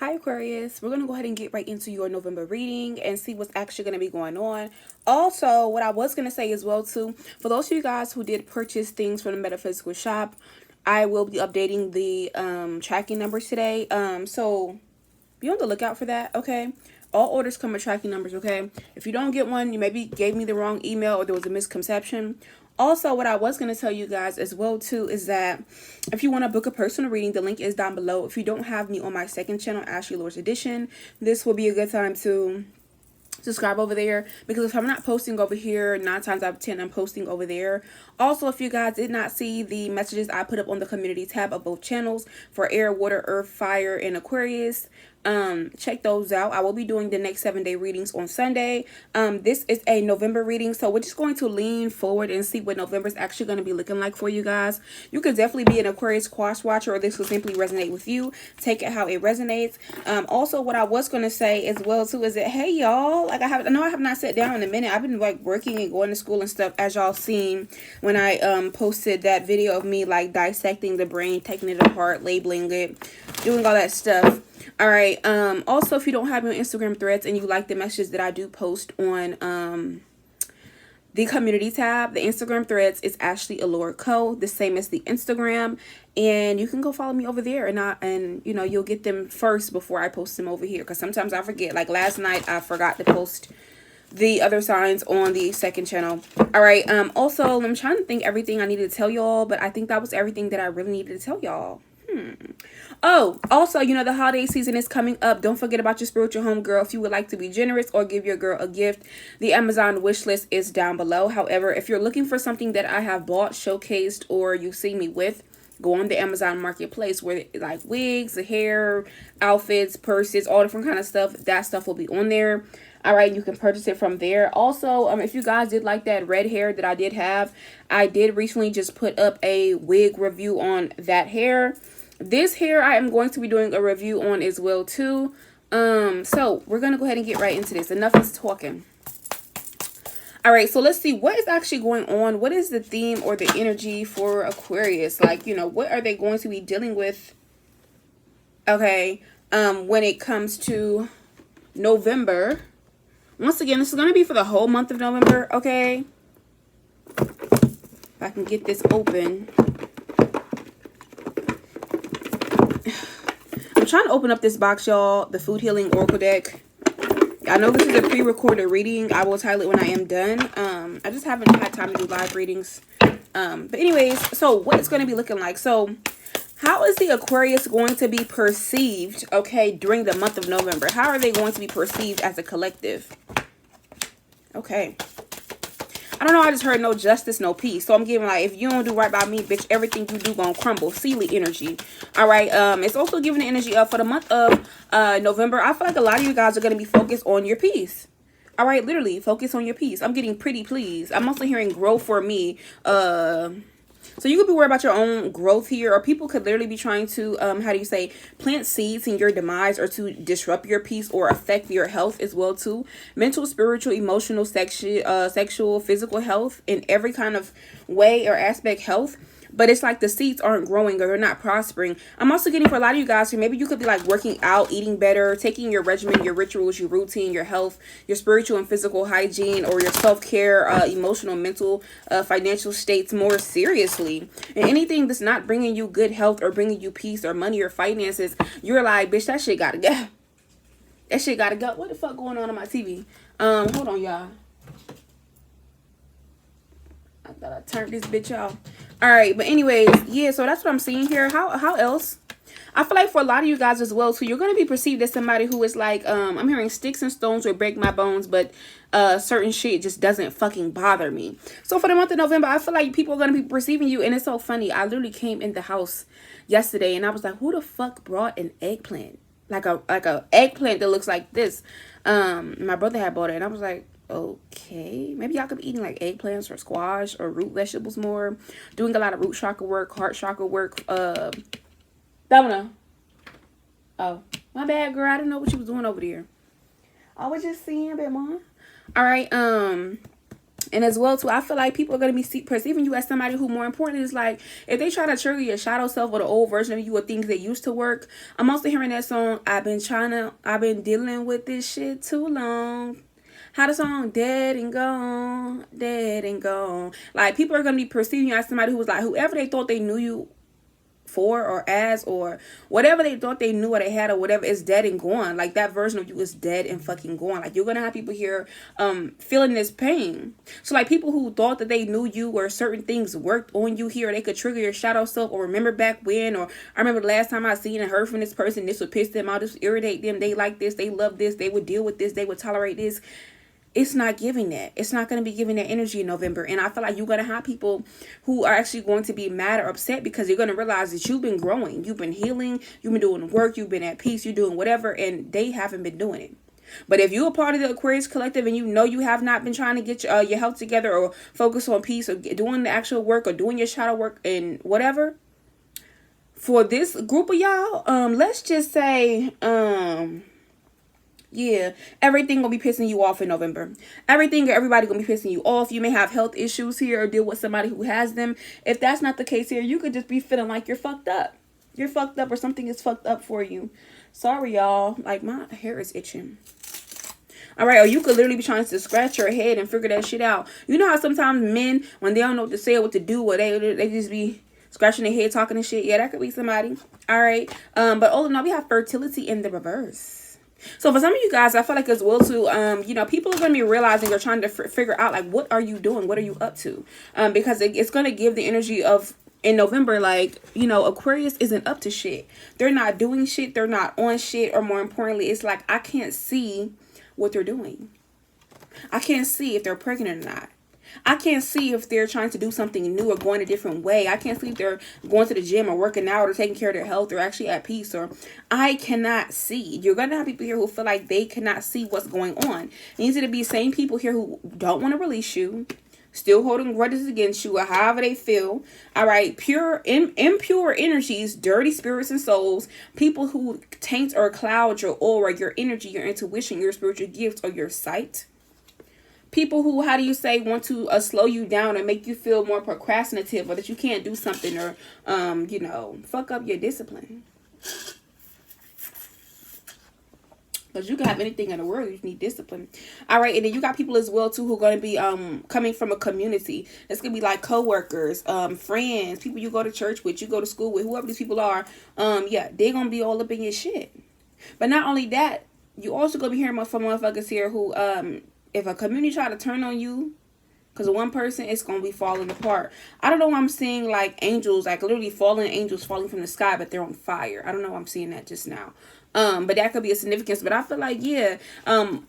Hi Aquarius, we're going to go ahead and get right into your November reading and see what's actually going to be going on. Also, what I was going to say as well too, for those of you guys who did purchase things from the metaphysical shop, I will be updating the tracking numbers today. So be on the lookout for that, okay? All orders come with tracking numbers, okay? If you don't get one, you maybe gave me the wrong email or there was a misconception. Also, what I was going to tell you guys as well too is that if you want to book a personal reading, the link is down below. If you don't have me on my second channel, Ashley Lord's Edition, this will be a good time to subscribe over there, because if I'm not posting over here, 9 times out of 10 I'm posting over there. Also, if you guys did not see the messages I put up on the community tab of both channels for air, water, earth, fire, and Aquarius, check those out. I will be doing the next 7-day readings on Sunday. This is a November reading, so we're just going to lean forward and see what November is actually going to be looking like for you guys. You could definitely be an Aquarius cross watcher, or this will simply resonate with you. Take it how it resonates. Also, what I was going to say as well too is that, hey y'all, like I know I have not sat down in a minute. I've been like working and going to school and stuff, as y'all seen when I posted that video of me like dissecting the brain, taking it apart, labeling it, doing all that stuff. All right. Also, if you don't have your Instagram threads and you like the messages that I do post on the community tab, the Instagram threads is Ashley Allure Co, the same as the Instagram, and you can go follow me over there, and you know, you'll get them first before I post them over here, because sometimes I forget. Like last night I forgot to post the other signs on the second channel. All right. Also, I'm trying to think everything I needed to tell y'all, but I think that was everything that I really needed to tell y'all. Oh, also, you know, the holiday season is coming up. Don't forget about your spiritual home, girl. If you would like to be generous or give your girl a gift, the Amazon wish list is down below. However, if you're looking for something that I have bought, showcased, or you see me with, go on the Amazon marketplace, where like wigs, the hair, outfits, purses, all different kind of stuff. That stuff will be on there. All right, you can purchase it from there. Also, if you guys did like that red hair that I did have, I did recently just put up a wig review on that hair. This hair I am going to be doing a review on as well too. So we're going to go ahead and get right into this. Enough is talking. All right, so let's see what is actually going on. What is the theme or the energy for Aquarius? Like, you know, what are they going to be dealing with? Okay, when it comes to November. Once again, this is going to be for the whole month of November, okay? If I can get this open. I'm trying to open up this box, y'all. The Food Healing Oracle deck. I know this is a pre-recorded reading. I will title it when I am done. I just haven't had time to do live readings. But anyways, so what it's going to be looking like. So how is the Aquarius going to be perceived, okay, during the month of November? How are they going to be perceived as a collective? Okay. I don't know, I just heard no justice, no peace. So I'm giving like, if you don't do right by me, bitch, everything you do gonna crumble. Sealy energy. All right. It's also giving the energy up for the month of November. I feel like a lot of you guys are gonna be focused on your peace. All right, literally focus on your peace. I'm getting pretty please. I'm also hearing grow for me. So you could be worried about your own growth here, or people could literally be trying to, how do you say, plant seeds in your demise, or to disrupt your peace or affect your health as well too. Mental, spiritual, emotional, sexual, physical health, in every kind of way or aspect health. But it's like the seeds aren't growing, or they're not prospering. I'm also getting for a lot of you guys who maybe you could be like working out, eating better, taking your regimen, your rituals, your routine, your health, your spiritual and physical hygiene, or your self-care, emotional, mental, financial states more seriously. And anything that's not bringing you good health or bringing you peace or money or finances, you're like, bitch, that shit gotta go. That shit gotta go. What the fuck going on my TV? Hold on, y'all. I thought I turned this bitch off. All right, but anyways, yeah, so that's what I'm seeing here. How else? I feel like for a lot of you guys as well, so you're going to be perceived as somebody who is like, I'm hearing sticks and stones will break my bones, but certain shit just doesn't fucking bother me. So for the month of November, I feel like people are going to be perceiving you, and it's so funny. I literally came in the house yesterday, and I was like, who the fuck brought an eggplant? Like a eggplant that looks like this. My brother had bought it, and I was like, okay, maybe y'all could be eating like eggplants or squash or root vegetables more. Doing a lot of root chakra work, heart chakra work. Domino. Oh, my bad, girl. I didn't know what you was doing over there. I was just seeing a bit more. All right. And as well too, I feel like people are gonna be perceiving you as somebody who, more important, is like, if they try to trigger your shadow self or the old version of you or things that used to work. I'm also hearing that song, I've been dealing with this shit too long. How the song dead and gone, dead and gone. Like, people are gonna be perceiving you as somebody who was like, whoever they thought they knew you for or as or whatever they thought they knew or they had or whatever is dead and gone. Like, that version of you is dead and fucking gone. Like, you're gonna have people here feeling this pain. So like, people who thought that they knew you or certain things worked on you here, or they could trigger your shadow self, or remember back when, or I remember the last time I seen and heard from this person, this would piss them out, this would irritate them, they like this, they love this, they would deal with this, they would tolerate this. It's not giving that. It's not going to be giving that energy in November. And I feel like you're going to have people who are actually going to be mad or upset, because you're going to realize that you've been growing, you've been healing, you've been doing work, you've been at peace, you're doing whatever, and they haven't been doing it. But if you're a part of the Aquarius collective and you know you have not been trying to get your health together, or focus on peace, or doing the actual work, or doing your shadow work and whatever, for this group of y'all, let's just say, yeah, everything gonna be pissing you off in November. Everything or everybody gonna be pissing you off. You may have health issues here or deal with somebody who has them. If that's not the case here, you could just be feeling like you're fucked up. You're fucked up, or something is fucked up for you. Sorry, y'all. Like, my hair is itching. All right, or you could literally be trying to scratch your head and figure that shit out. You know how sometimes men, when they don't know what to say or what to do, or they just be scratching their head, talking and shit. Yeah, that could be somebody. All right. But all in all, we have fertility in the reverse. So for some of you guys, I feel like as well too, you know, people are going to be realizing or trying to figure out, like, what are you doing? What are you up to? Because it's going to give the energy of, in November, like, you know, Aquarius isn't up to shit. They're not doing shit. They're not on shit. Or more importantly, it's like, I can't see what they're doing. I can't see if they're pregnant or not. I can't see if they're trying to do something new or going a different way. I can't see if they're going to the gym or working out or taking care of their health or actually at peace. Or I cannot see. You're going to have people here who feel like they cannot see what's going on. These are to be same people here who don't want to release you, still holding grudges against you, or however they feel. All right, impure energies, dirty spirits and souls, people who taint or cloud your aura, your energy, your intuition, your spiritual gifts, or your sight. People who, how do you say, want to slow you down and make you feel more procrastinative, or that you can't do something, or, you know, fuck up your discipline. Because you can have anything in the world, you need discipline. All right, and then you got people as well too who are going to be coming from a community. It's going to be like co-workers, friends, people you go to church with, you go to school with, whoever these people are. Yeah, they're going to be all up in your shit. But not only that, you also going to be hearing from motherfuckers here who, if a community try to turn on you, because one person, it's going to be falling apart. I don't know why I'm seeing like angels, like literally fallen angels falling from the sky, but they're on fire. I don't know why I'm seeing that just now. But that could be a significance. But I feel like, yeah,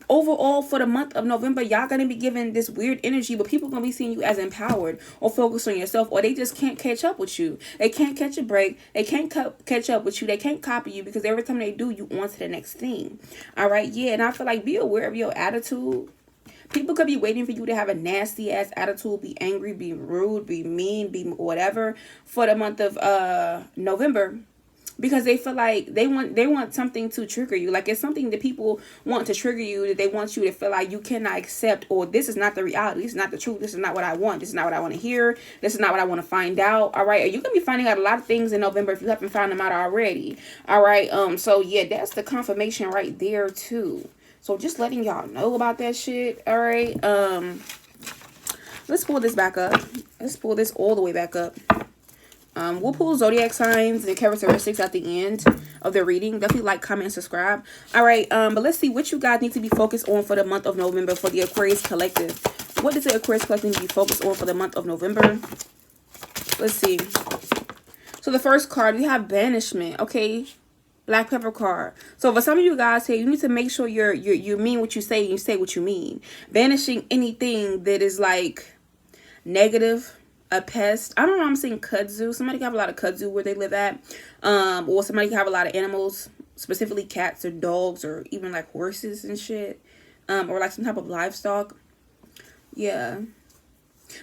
overall for the month of November, y'all going to be given this weird energy, but people going to be seeing you as empowered or focused on yourself, or they just can't catch up with you. They can't catch a break. They can't catch up with you. They can't copy you, because every time they do, you on to the next thing. All right. Yeah. And I feel like, be aware of your attitude. People could be waiting for you to have a nasty ass attitude, be angry, be rude, be mean, be whatever for the month of November, because they feel like they want something to trigger you. Like, it's something that people want to trigger you, that they want you to feel like you cannot accept, or this is not the reality, this is not the truth, this is not what I want, this is not what I want to hear, this is not what I want to find out. All right, or you can be finding out a lot of things in November if you haven't found them out already. All right, so yeah, that's the confirmation right there too. So just letting y'all know about that shit. All right. Let's pull this back up. Let's pull this all the way back up. We'll pull zodiac signs and characteristics at the end of the reading. Definitely like, comment, and subscribe. All right. But let's see what you guys need to be focused on for the month of November for the Aquarius collective. What does the Aquarius collective need to be focused on for the month of November? Let's see. So the first card, we have banishment. Okay. Black pepper card. So for some of you guys here, you need to make sure you mean what you say, and you say what you mean. Banishing anything that is like negative, a pest. I don't know, I'm saying kudzu. Somebody can have a lot of kudzu where they live at. Or somebody can have a lot of animals, specifically cats or dogs, or even like horses and shit. Or like some type of livestock. Yeah.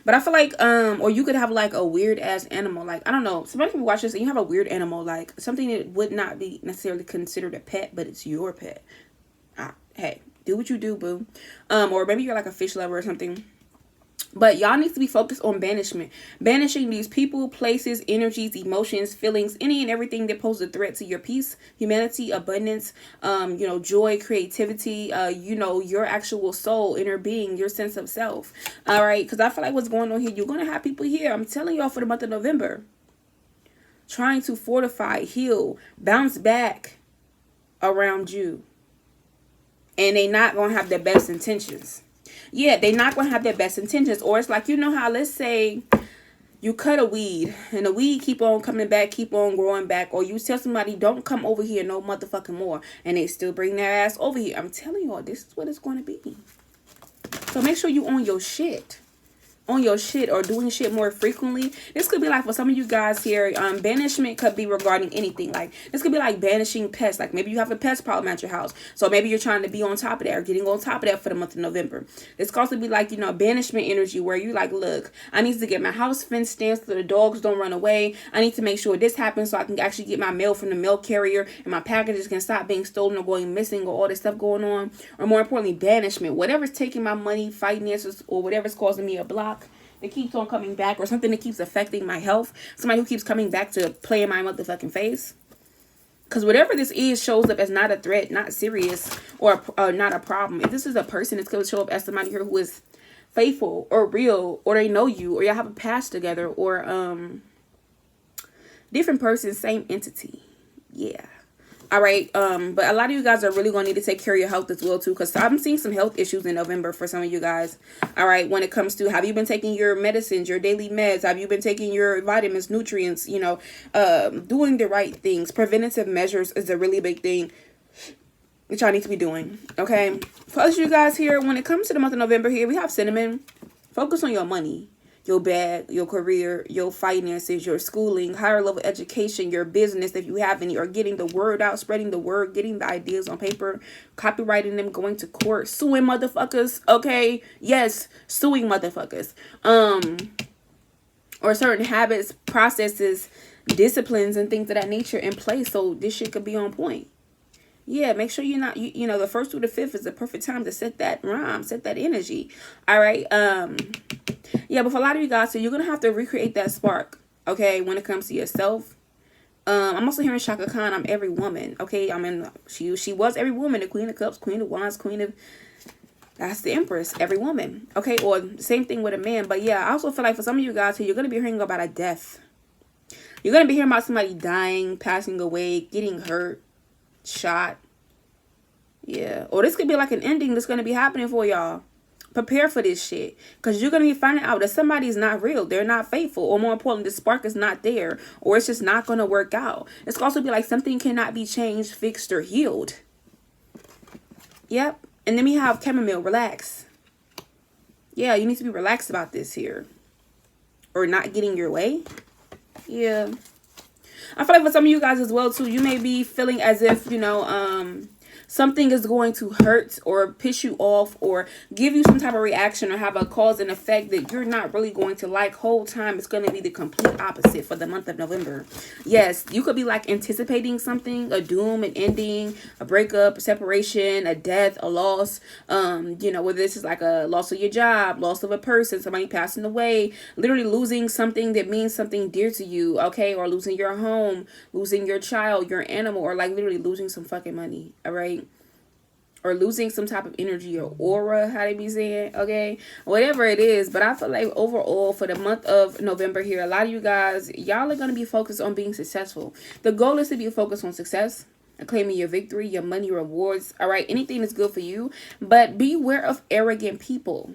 But I feel like, or you could have like a weird ass animal. Like, I don't know. Somebody can watch this and you have a weird animal, like something that would not be necessarily considered a pet, but it's your pet. Hey, do what you do, boo. Or maybe you're like a fish lover or something. But y'all need to be focused on banishment. Banishing these people, places, energies, emotions, feelings, any and everything that pose a threat to your peace, humanity, abundance, joy, creativity, your actual soul, inner being, your sense of self. All right. Because I feel like what's going on here, you're going to have people here. I'm telling y'all, for the month of November, trying to fortify, heal, bounce back around you. And they not going to have their best intentions. Yeah, they're not going to have their best intentions. Or it's like, you know how, let's say you cut a weed and the weed keep on coming back, keep on growing back. Or you tell somebody, don't come over here no motherfucking more. And they still bring their ass over here. I'm telling y'all, this is what it's going to be. So make sure you own your shit. On your shit or doing shit more frequently. This could be like for some of you guys here, banishment could be regarding anything. Like this could be like banishing pests. Like maybe you have a pest problem at your house, so maybe you're trying to be on top of that or getting on top of that for the month of November. This could also be like, banishment energy where you like, look, I need to get my house fenced in so the dogs don't run away. I need to make sure this happens so I can actually get my mail from the mail carrier and my packages can stop being stolen or going missing or all this stuff going on. Or more importantly, banishment, whatever's taking my money, finances, or whatever's causing me a block that keeps on coming back, or something that keeps affecting my health. Somebody who keeps coming back to play in my motherfucking face. Because whatever this is shows up as not a threat, not serious, or not a problem. If this is a person, it's going to show up as somebody here who is faithful or real, or they know you, or y'all have a past together, or different person, same entity. Yeah. All right. But a lot of you guys are really going to need to take care of your health as well, too, because I'm seeing some health issues in November for some of you guys. All right. When it comes to, have you been taking your medicines, your daily meds? Have you been taking your vitamins, nutrients, doing the right things? Preventative measures is a really big thing that y'all need to be doing. Okay. For us, you guys here, when it comes to the month of November here, we have cinnamon. Focus on your money, your bag, your career, your finances, your schooling, higher level education, your business if you have any, or getting the word out, spreading the word, getting the ideas on paper, copywriting them, going to court, suing motherfuckers. Okay, yes, suing motherfuckers. Or certain habits, processes, disciplines, and things of that nature in place so this shit could be on point. Yeah, make sure you're not, the 1st through the 5th is the perfect time to set that rhyme, set that energy. All right. Yeah, but for a lot of you guys, so you're going to have to recreate that spark, okay, when it comes to yourself. I'm also hearing Shaka Khan, I'm every woman, okay? She was every woman, the Queen of Cups, Queen of Wands, that's the Empress, every woman, okay? Or same thing with a man. But yeah, I also feel like for some of you guys here, you're going to be hearing about a death. You're going to be hearing about somebody dying, passing away, getting hurt, shot. Yeah. Or this could be like an ending that's going to be happening for y'all. Prepare for this shit, because you're going to be finding out that somebody's not real. They're not faithful, or more importantly, the spark is not there, or it's just not going to work out. It's going to also be like something cannot be changed, fixed, or healed. Yep. And then we have chamomile, relax. Yeah, you need to be relaxed about this here, or not getting your way. Yeah. I feel like for some of you guys as well too, you may be feeling as if, something is going to hurt or piss you off or give you some type of reaction or have a cause and effect that you're not really going to like. Whole time it's going to be the complete opposite for the month of November. Yes, you could be like anticipating something, a doom, an ending, a breakup, a separation, a death, a loss. Whether this is like a loss of your job, loss of a person, somebody passing away, literally losing something that means something dear to you, okay? Or losing your home, losing your child, your animal, or like literally losing some fucking money, all right? Or losing some type of energy or aura, how they be saying, okay? Whatever it is. But I feel like overall for the month of November here, a lot of you guys, y'all are going to be focused on being successful. The goal is to be focused on success, claiming your victory, your money, rewards, all right? Anything that's good for you. But beware of arrogant people.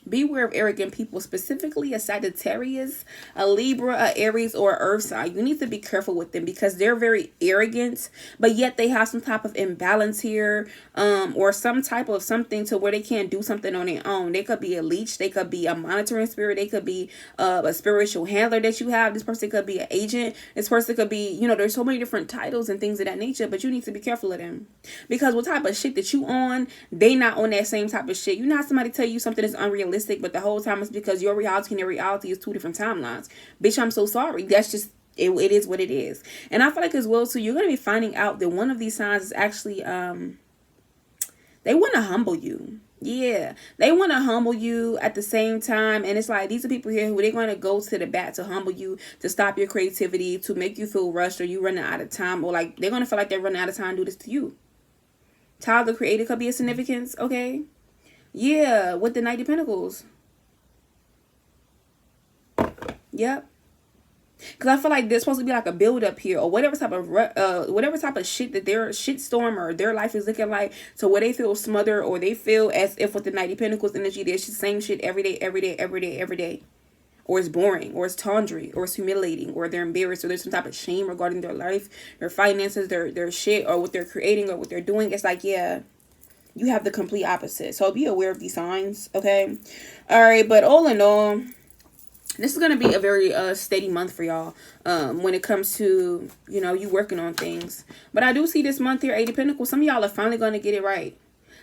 Beware of arrogant people, specifically a Sagittarius, a Libra, a Aries, or an Earth sign. You need to be careful with them because they're very arrogant, but yet they have some type of imbalance here, or some type of something to where they can't do something on their own. They could be a leech. They could be a monitoring spirit. They could be a spiritual handler that you have. This person could be an agent. This person could be, there's so many different titles and things of that nature, but you need to be careful of them because what type of shit that you on, they not on that same type of shit. You know how somebody tell you something is unrealistic, but the whole time it's because your reality and their reality is two different timelines. Bitch, I'm so sorry. That's just, it is what it is. And I feel like as well, too, you're going to be finding out that one of these signs is actually, they want to humble you. Yeah, they want to humble you at the same time, and it's like these are people here who they're going to go to the bat to humble you, to stop your creativity, to make you feel rushed or you running out of time, or like they're going to feel like they're running out of time to do this to you. Tyler the Creator could be a significance, okay? Yeah, with the Knight of Pentacles. Yep. Because I feel like there's supposed to be like a build up here, or whatever type of shit that their shitstorm or their life is looking like, to where they feel smothered, or they feel as if with the Knight of Pentacles energy, there's the same shit every day, every day, every day, every day. Or it's boring, or it's tawdry, or it's humiliating, or they're embarrassed, or there's some type of shame regarding their life, their finances, their shit, or what they're creating, or what they're doing. It's like, yeah, you have the complete opposite. So be aware of these signs, okay? All right, but all in all, this is going to be a very steady month for y'all when it comes to, you know, you working on things. But I do see this month here, 80 Pentacles, some of y'all are finally going to get it right.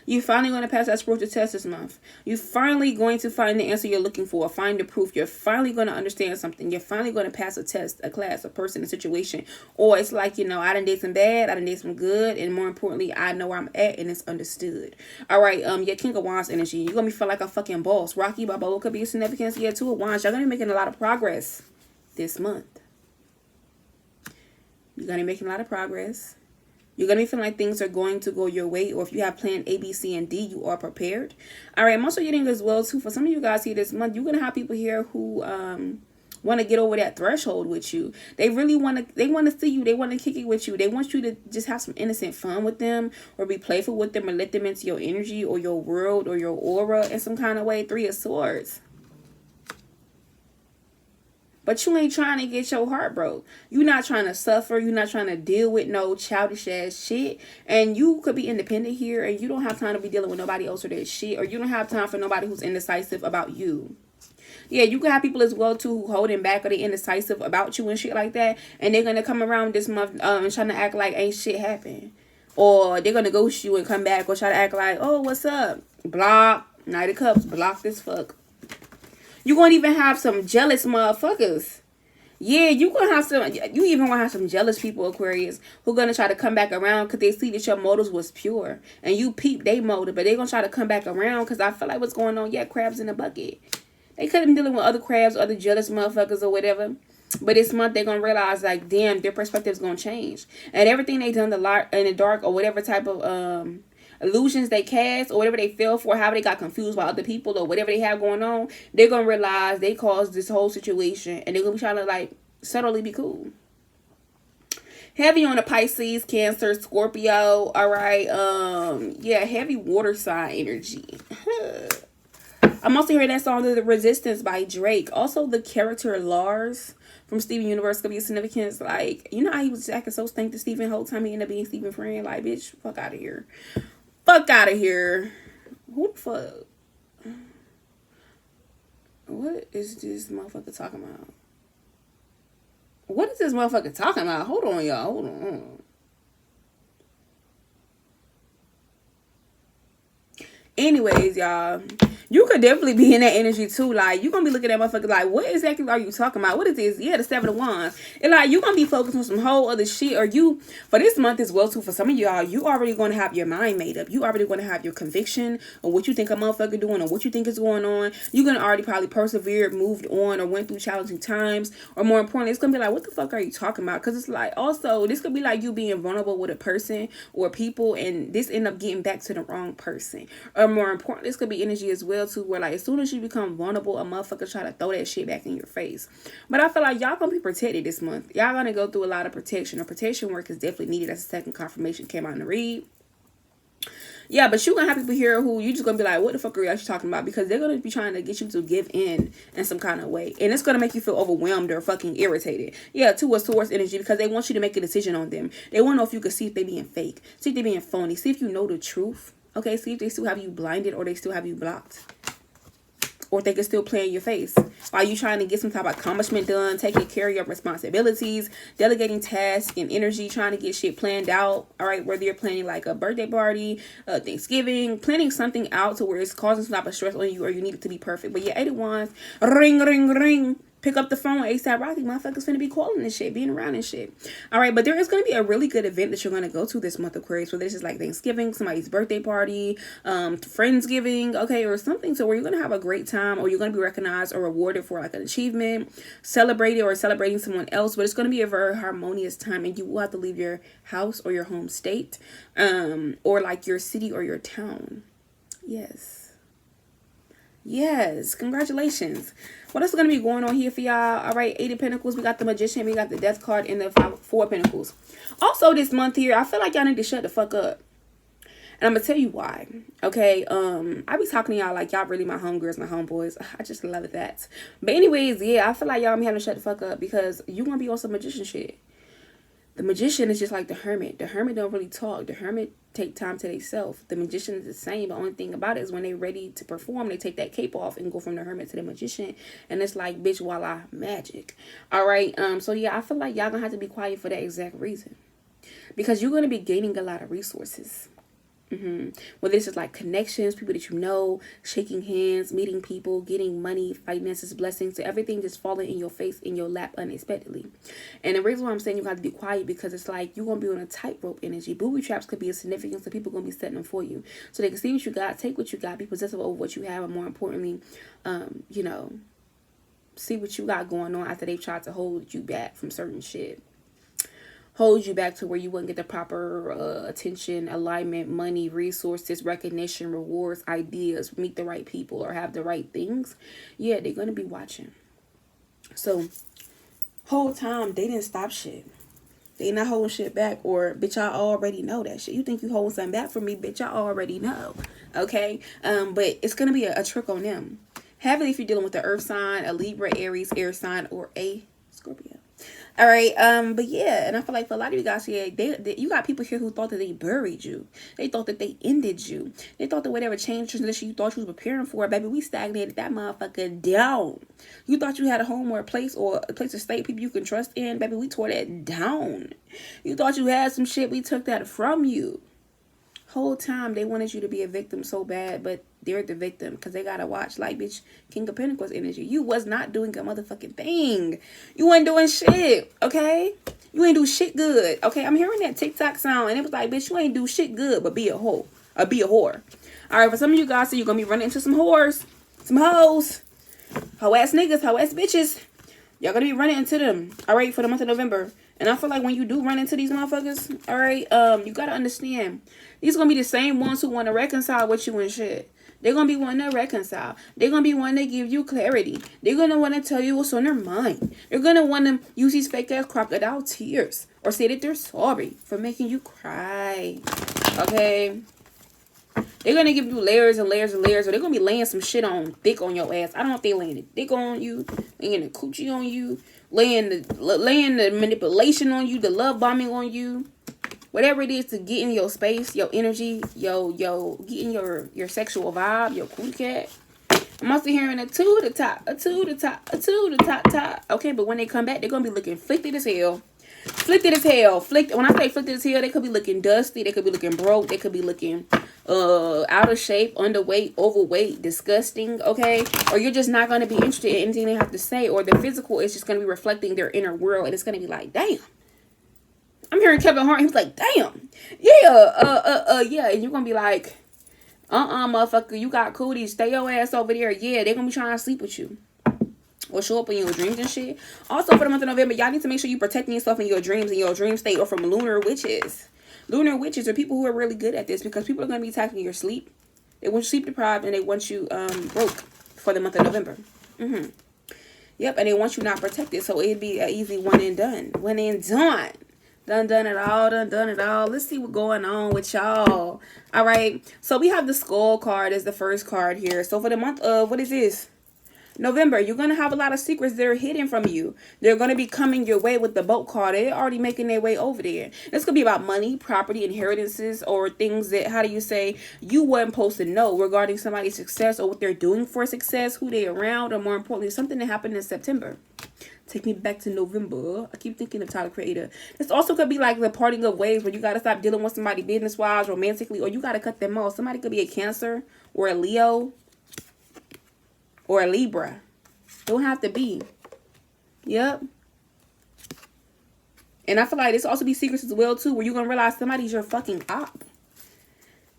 You're finally going to pass that spiritual test this month. You're finally going to find the answer you're looking for, find the proof. You're finally going to understand something. You're finally going to pass a test, a class, a person, a situation. Or it's like, you know, I done did some bad, I done did some good, and more importantly, I know where I'm at and it's understood. All right, yeah, King of Wands energy. You're going to feel like a fucking boss. Rocky Balboa could be a significance. Yeah, Two of Wands. Y'all going to be making a lot of progress this month. You're going to be making a lot of progress. You're going to be feeling like things are going to go your way. Or if you have plan A, B, C, and D, you are prepared. All right, I'm also getting as well, too, for some of you guys here this month, you're going to have people here who want to get over that threshold with you. They really want to see you. They want to kick it with you. They want you to just have some innocent fun with them, or be playful with them, or let them into your energy or your world or your aura in some kind of way. Three of Swords. But you ain't trying to get your heart broke. You're not trying to suffer. You're not trying to deal with no childish ass shit. And you could be independent here, and you don't have time to be dealing with nobody else or their shit. Or you don't have time for nobody who's indecisive about you. Yeah, you can have people as well too who holding back, or they indecisive about you and shit like that. And they're going to come around this month and trying to act like ain't shit happened. Or they're going to ghost you and come back, or try to act like, oh, what's up? Block. Knight of Cups. Block this fuck. You're going to even have some jealous motherfuckers. Yeah, you even going to have some jealous people, Aquarius, who going to try to come back around because they see that your motives was pure. And you peep they motive, but they going to try to come back around because I feel like what's going on, yeah, crabs in the bucket. They could have been dealing with other crabs, other jealous motherfuckers or whatever. But this month, they're going to realize, like, damn, their perspective's going to change. And everything they done in the dark, or whatever type of illusions they cast, or whatever they fell for, how they got confused by other people, or whatever they have going on, they're gonna realize they caused this whole situation, and they're gonna be trying to like subtly be cool. Heavy on the Pisces, Cancer, Scorpio. All right, yeah, heavy water sign energy. I'm also hearing that song, The Resistance by Drake. Also, the character Lars from Steven Universe could be a significance. Like, you know how he was acting so stank to Steven the whole time he ended up being Steven's friend? Like, bitch, fuck out of here. Fuck out of here. Who the fuck? What is this motherfucker talking about? What is this motherfucker talking about? Hold on, y'all. Hold on. Anyways, y'all, you could definitely be in that energy too. Like, you're gonna be looking at motherfuckers like, what exactly are you talking about? What is this? Yeah, the Seven of Wands. And like, you're gonna be focused on some whole other shit. Or you, for this month as well too, for some of y'all, you already gonna have your mind made up. You already gonna have your conviction on what you think a motherfucker doing, or what you think is going on. You're gonna already probably persevered, moved on, or went through challenging times. Or more importantly, it's gonna be like, what the fuck are you talking about? Because it's like, also, this could be like you being vulnerable with a person or people, and this end up getting back to the wrong person. Or more important, this could be energy as well too, where like as soon as you become vulnerable, a motherfucker try to throw that shit back in your face. But I feel like y'all gonna be protected this month. Y'all gonna go through a lot of protection, or protection work is definitely needed. That's the second confirmation came out in the read. Yeah, but you gonna have people here who you just gonna be like, what the fuck are you actually talking about? Because they're gonna be trying to get you to give in some kind of way, and it's gonna make you feel overwhelmed or fucking irritated. Yeah, Two of Swords energy, because they want you to make a decision on them. They want to know if you can see if they being fake, see if they being phony, see if you know the truth. Okay, see if they still have you blinded, or they still have you blocked. Or if they can still play in your face while you trying to get some type of accomplishment done, taking care of your responsibilities, delegating tasks and energy, trying to get shit planned out. All right, whether you're planning like a birthday party, Thanksgiving, planning something out to where it's causing some type of stress on you, or you need it to be perfect. But yeah, 8 of Wands, ring, ring, ring. Pick up the phone with ASAP Rocky. Motherfuckers finna be calling and shit, being around and shit. All right, but there is going to be a really good event that you're going to go to this month, Aquarius. Whether this is like Thanksgiving, somebody's birthday party, Friendsgiving, okay, or something. So where you're going to have a great time, or you're going to be recognized or rewarded for like an achievement, celebrated or celebrating someone else. But it's going to be a very harmonious time, and you will have to leave your house or your home state, or like your city or your town. Yes, congratulations. What else is going to be going on here for y'all? All right, 8 of Pentacles. We got the Magician. We got the Death card and the 4 of Pentacles. Also, this month here, I feel like y'all need to shut the fuck up. And I'm going to tell you why. Okay, I be talking to y'all like y'all really my homegirls, my homeboys. I just love that. But anyways, yeah, I feel like y'all be having to shut the fuck up because you going to be on some magician shit. The Magician is just like the Hermit. The Hermit don't really talk. The Hermit take time to themselves. The Magician is the same. The only thing about it is when they're ready to perform, they take that cape off and go from the Hermit to the Magician. And it's like, bitch, voila, magic. All right. So yeah, I feel like y'all gonna have to be quiet for that exact reason. Because you're gonna be gaining a lot of resources. Whether this is like connections, people that you know, shaking hands, meeting people, getting money, finances, blessings, so everything just falling in your face, in your lap unexpectedly. And the reason why I'm saying you got to be quiet because it's like you're gonna be on a tightrope energy. Booby traps could be a significance, so people gonna be setting them for you, so they can see what you got, take what you got, be possessive over what you have, and more importantly, you know, see what you got going on after they've tried to hold you back from certain shit. Hold you back to where you wouldn't get the proper attention, alignment, money, resources, recognition, rewards, ideas, meet the right people, or have the right things. Yeah, they're going to be watching. So, whole time, they didn't stop shit. They not holding shit back, or bitch, I already know that shit. You think you holding something back from me, bitch, I already know. Okay? But it's going to be a trick on them. Heavily if you're dealing with the earth sign, a Libra, Aries, air sign, or a Scorpio. All right, but yeah, and I feel like for a lot of you guys here, you got people here who thought that they buried you. They thought that they ended you. They thought that whatever change transition you thought you was preparing for, baby, we stagnated that motherfucker down. You thought you had a home or a place to stay, people you can trust in, baby, we tore that down. You thought you had some shit, we took that from you. Whole time they wanted you to be a victim so bad, but they're the victim because they gotta watch like, bitch, King of Pentacles energy. You was not doing a motherfucking thing. You wasn't doing shit, okay? You ain't do shit good, okay? I'm hearing that TikTok sound and it was like, bitch, you ain't do shit good but be a hoe or be a whore. All right, for some of you guys, so you're gonna be running into some whores, some hoes, hoe ass niggas, hoe ass bitches. Y'all gonna be running into them, all right, for the month of November. And I feel like when you do run into these motherfuckers, all right, you gotta understand, these gonna be the same ones who want to reconcile with you and shit. They're gonna be wanting to reconcile. They're gonna be wanting to give you clarity. They're gonna want to tell you what's on their mind. They're gonna want to use these fake ass crocodile tears or say that they're sorry for making you cry. Okay. They're gonna give you layers and layers and layers, or they're gonna be laying some shit on thick on your ass. I don't know if they laying the dick on you, laying the coochie on you, laying the manipulation on you, the love bombing on you, whatever it is to get in your space, your energy, get in your sexual vibe, your cool cat. I'm also hearing a 2 to the top, a 2 to the top, a 2 to the top. Okay, but when they come back, they're gonna be looking flicked as hell. When I say flicked as hell, they could be looking dusty, they could be looking broke, they could be looking out of shape, underweight, overweight, disgusting, okay? Or you're just not going to be interested in anything they have to say, or the physical is just going to be reflecting their inner world, and it's going to be like, damn. I'm hearing Kevin Hart, he's like, damn. Yeah, and you're going to be like, motherfucker, you got cooties, stay your ass over there. Yeah, they're going to be trying to sleep with you. Or show up in your dreams and shit. Also, for the month of November, y'all need to make sure you protecting yourself in your dreams, in your dream state, or from lunar witches. Lunar witches are people who are really good at this because people are going to be attacking your sleep. They want you sleep deprived and they want you broke for the month of November. Yep, and they want you not protected. So it'd be an easy one and done. One and done. Done it all. Let's see what's going on with y'all. All right. So we have the Skull card as the first card here. So for the month of, what is this? November, you're going to have a lot of secrets that are hidden from you. They're going to be coming your way with the Boat card. They're already making their way over there. It's going to be about money, property, inheritances, or things that, how do you say, you weren't supposed to know regarding somebody's success or what they're doing for success, who they're around, or more importantly, something that happened in September. Take me back to November. I keep thinking of Tyler Creator. This also could be like the parting of ways where you got to stop dealing with somebody business-wise, romantically, or you got to cut them off. Somebody could be a Cancer or a Leo. Or a Libra. Don't have to be. Yep. And I feel like this also be secrets as well too, where you're gonna realize somebody's your fucking op.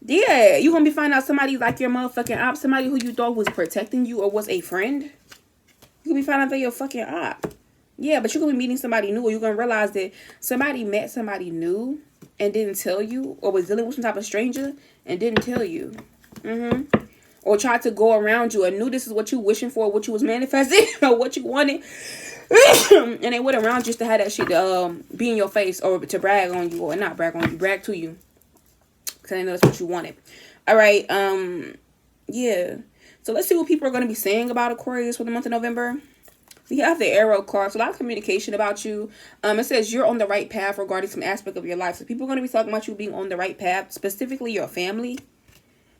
Yeah, you're gonna be finding out somebody like your motherfucking op, somebody who you thought was protecting you or was a friend. You gonna be finding out they're your fucking op. Yeah, but you're gonna be meeting somebody new, or you're gonna realize that somebody met somebody new and didn't tell you, or was dealing with some type of stranger and didn't tell you. Or tried to go around you and knew this is what you wishing for, what you was manifesting, or what you wanted. And they went around just to have that shit to be in your face, or to brag on you, or not brag on you, brag to you, because they know that's what you wanted. All right, yeah. So let's see what people are going to be saying about Aquarius for the month of November. We have the arrow card, so a lot of communication about you. It says you're on the right path regarding some aspect of your life. So people are going to be talking about you being on the right path, specifically your family.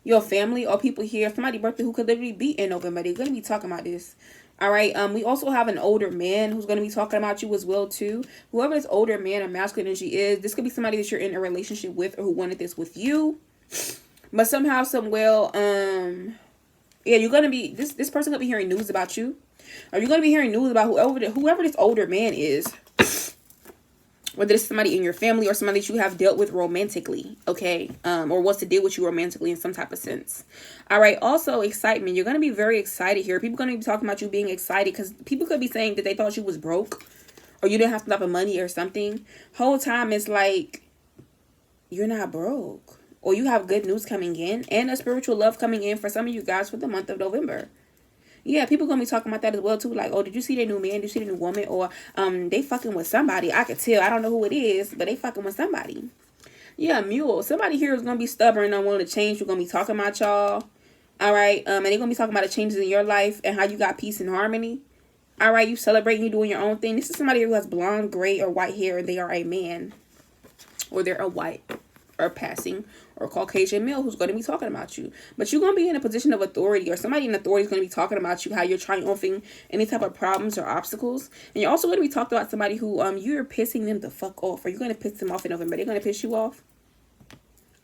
Your family or people here, somebody's birthday who could literally be in November. They're going to be talking about this. All right. We also have an older man who's going to be talking about you as well too. Whoever this older man or masculine energy is, this could be somebody that you're in a relationship with or who wanted this with you. But somehow, somewhere, yeah, you're going to be, this person going to be hearing news about you. Or you're going to be hearing news about whoever this older man is. Whether it's somebody in your family or somebody that you have dealt with romantically, okay? Or wants to deal with you romantically in some type of sense. All right, also excitement. You're going to be very excited here. People are going to be talking about you being excited because people could be saying that they thought you was broke or you didn't have enough money or something. Whole time it's like, you're not broke. Or you have good news coming in and a spiritual love coming in for some of you guys for the month of November. Yeah, people gonna be talking about that as well too. Like, oh, did you see their new man? Did you see the new woman? Or they fucking with somebody. I could tell. I don't know who it is, but they fucking with somebody. Yeah, mule. Somebody here is gonna be stubborn and willing to change. We're gonna be talking about y'all. All right. And they're gonna be talking about the changes in your life and how you got peace and harmony. All right, you celebrating, you doing your own thing. This is somebody who has blonde, gray, or white hair, and they are a man, or they're a white or passing or Caucasian male who's going to be talking about you. But you're going to be in a position of authority, or somebody in authority is going to be talking about you, how you're triumphing any type of problems or obstacles. And you're also going to be talking about somebody who you're pissing them the fuck off, or you're going to piss them off in November. They're going to piss you off.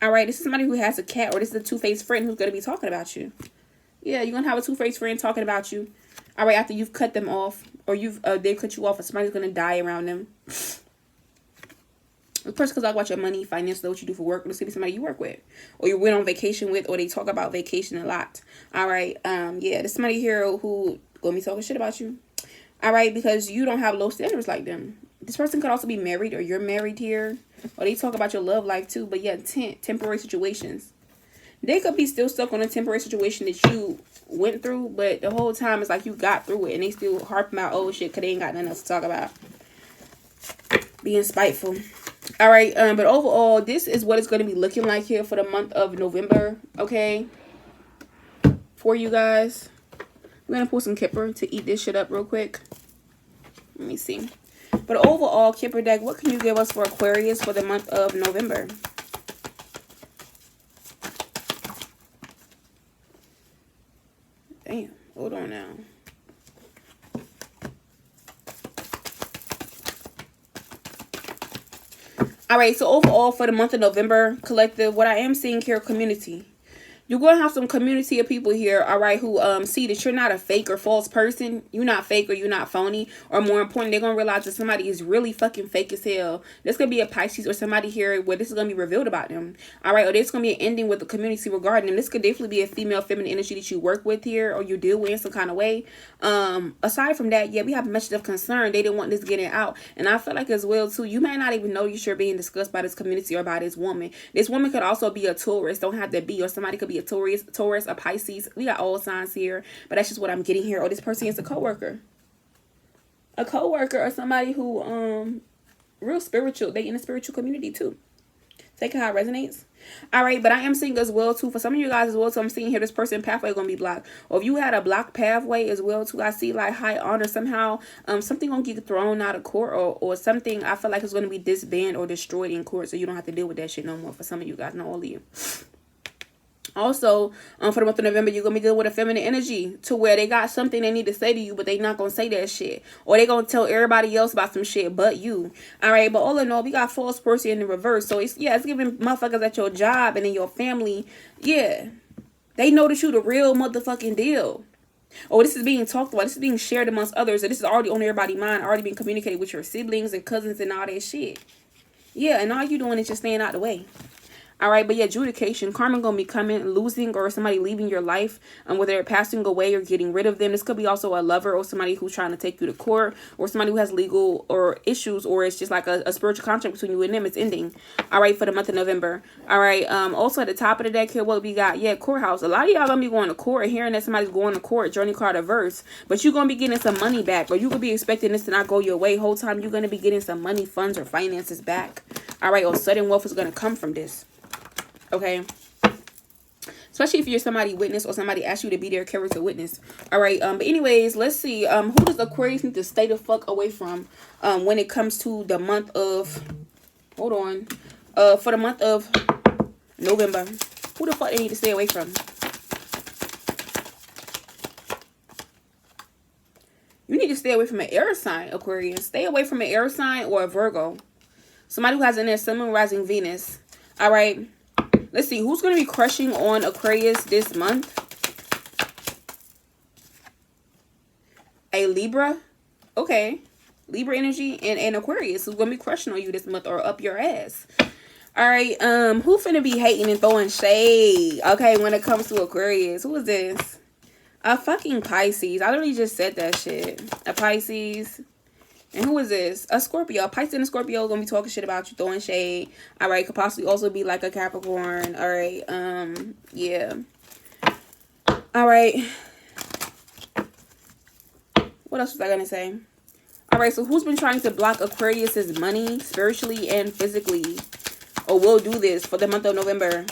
All right, this is somebody who has a cat, or this is a two-faced friend who's going to be talking about you. Yeah, you're going to have a two-faced friend talking about you. All right, after you've cut them off, or they've cut you off, or somebody's going to die around them. The person could talk about your money, finance, what you do for work. This could be somebody you work with, or you went on vacation with, or they talk about vacation a lot. All right, yeah, there's somebody here who gonna be talking shit about you. All right, because you don't have low standards like them. This person could also be married, or you're married here, or they talk about your love life too. But yeah, temporary situations. They could be still stuck on a temporary situation that you went through, but the whole time it's like you got through it, and they still harping about old shit because they ain't got nothing else to talk about. Being spiteful. All right, but overall, this is what it's going to be looking like here for the month of November, okay? For you guys. We're going to pull some Kipper to eat this shit up real quick. Let me see. But overall, Kipper deck, what can you give us for Aquarius for the month of November? Damn, hold on now. All right, so overall for the month of November, collective, what I am seeing here, community. You're going to have some community of people here, all right, who see that you're not a fake or false person. You're not fake or you're not phony. Or more important, they're going to realize that somebody is really fucking fake as hell. This could be a Pisces or somebody here where this is going to be revealed about them. All right, or there's going to be an ending with the community regarding them. This could definitely be a female, feminine energy that you work with here or you deal with in some kind of way. Aside from that, yeah, we have a message of concern. They didn't want this getting out. And I feel like as well, too, you may not even know you're being discussed by this community or by this woman. This woman could also be a Taurus. Don't have to be, or somebody could be a Taurus, a Pisces. We got all signs here, but that's just what I'm getting here. Or this person is a coworker. A coworker or somebody who real spiritual. They in a spiritual community too. Take how it resonates. All right, but I am seeing as well too, for some of you guys as well, so I'm seeing here this person pathway is going to be blocked. Or if you had a blocked pathway as well too, I see like high honor somehow, something going to get thrown out of court, or something I feel like is going to be disbanded or destroyed in court, so you don't have to deal with that shit no more for some of you guys, not all of you. Also, for the month of November, you're going to be dealing with a feminine energy to where they got something they need to say to you, but they not going to say that shit. Or they going to tell everybody else about some shit but you. All right, but all in all, we got false person in the reverse. So, it's giving motherfuckers at your job and in your family, yeah, they know that you the real motherfucking deal. Or this is being talked about. This is being shared amongst others. And this is already on everybody's mind. Already being communicated with your siblings and cousins and all that shit. Yeah, and all you doing is just staying out the way. All right, but yeah, adjudication, karma gonna be coming, losing, or somebody leaving your life, whether they're passing away or getting rid of them. This could be also a lover or somebody who's trying to take you to court, or somebody who has legal or issues, or it's just like a spiritual contract between you and them. It's ending. All right, for the month of November. All right. Also at the top of the deck here, what we got? Yeah, courthouse. A lot of y'all gonna be going to court, hearing that somebody's going to court. Journey card reverse, but you're gonna be getting some money back, or you could be expecting this to not go your way. Whole time you're gonna be getting some money, funds, or finances back. All right, or sudden wealth is gonna come from this. Okay, especially if you're somebody witness or somebody asks you to be their character witness. All right, but anyways, let's see. Who does Aquarius need to stay the fuck away from when it comes to the month of, hold on, for the month of November? Who the fuck they need to stay away from? You need to stay away from an air sign, Aquarius. Stay away from an air sign or a Virgo. Somebody who has in their sun, moon, rising, Venus. All right. Let's see, who's going to be crushing on Aquarius this month? A Libra. Okay. Libra energy and Aquarius who's going to be crushing on you this month, or up your ass. All right. Who finna be hating and throwing shade? Okay, when it comes to Aquarius. Who is this? A fucking Pisces. I literally just said that shit. A Pisces. And who is this? A Scorpio. A Pisces and a Scorpio gonna be talking shit about you, throwing shade. All right, could possibly also be like a Capricorn. All right, yeah. All right. What else was I gonna say? All right, so who's been trying to block Aquarius's money spiritually and physically, or will do this for the month of November?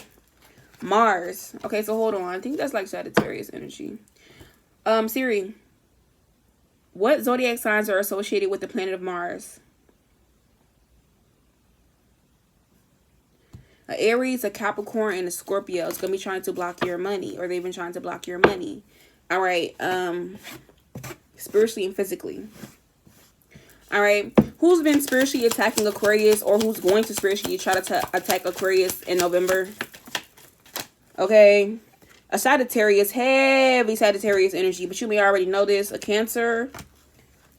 Mars. Okay, so hold on. I think that's like Sagittarius energy. Siri. What zodiac signs are associated with the planet of Mars? A Aries, a Capricorn, and a Scorpio is going to be trying to block your money, or they've been trying to block your money. All right. Spiritually and physically. All right. Who's been spiritually attacking Aquarius, or who's going to spiritually try to attack Aquarius in November? Okay. A Sagittarius, heavy Sagittarius energy, but you may already know this. A Cancer,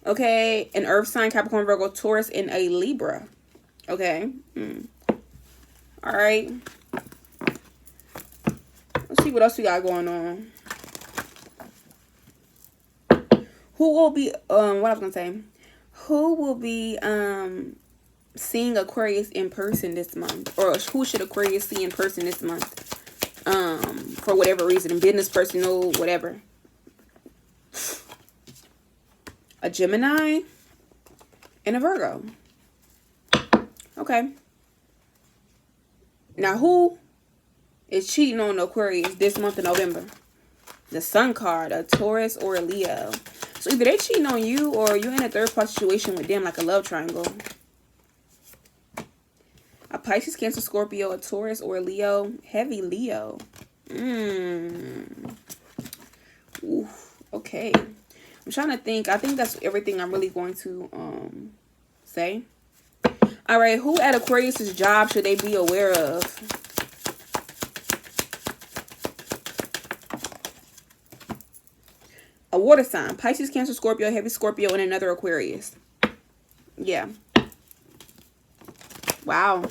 okay, an Earth sign, Capricorn, Virgo, Taurus, and a Libra, okay. All right. Let's see what else we got going on. Who will be, what I was gonna say, who will be seeing Aquarius in person this month, or who should Aquarius see in person this month? For whatever reason, business, personal, whatever. A Gemini and a Virgo. Okay. Now, who is cheating on Aquarius this month of November? The Sun card, a Taurus or a Leo. So either they're cheating on you, or you're in a third party situation with them, like a love triangle. A Pisces, Cancer, Scorpio, a Taurus, or a Leo. Heavy Leo. Ooh, okay. I'm trying to think. I think that's everything I'm really going to say. All right. Who at Aquarius's job should they be aware of? A water sign. Pisces, Cancer, Scorpio, heavy Scorpio, and another Aquarius. Yeah. Wow.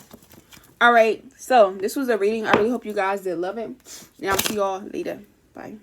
All right. So this was a reading. I really hope you guys did love it. And I'll see y'all later. Bye.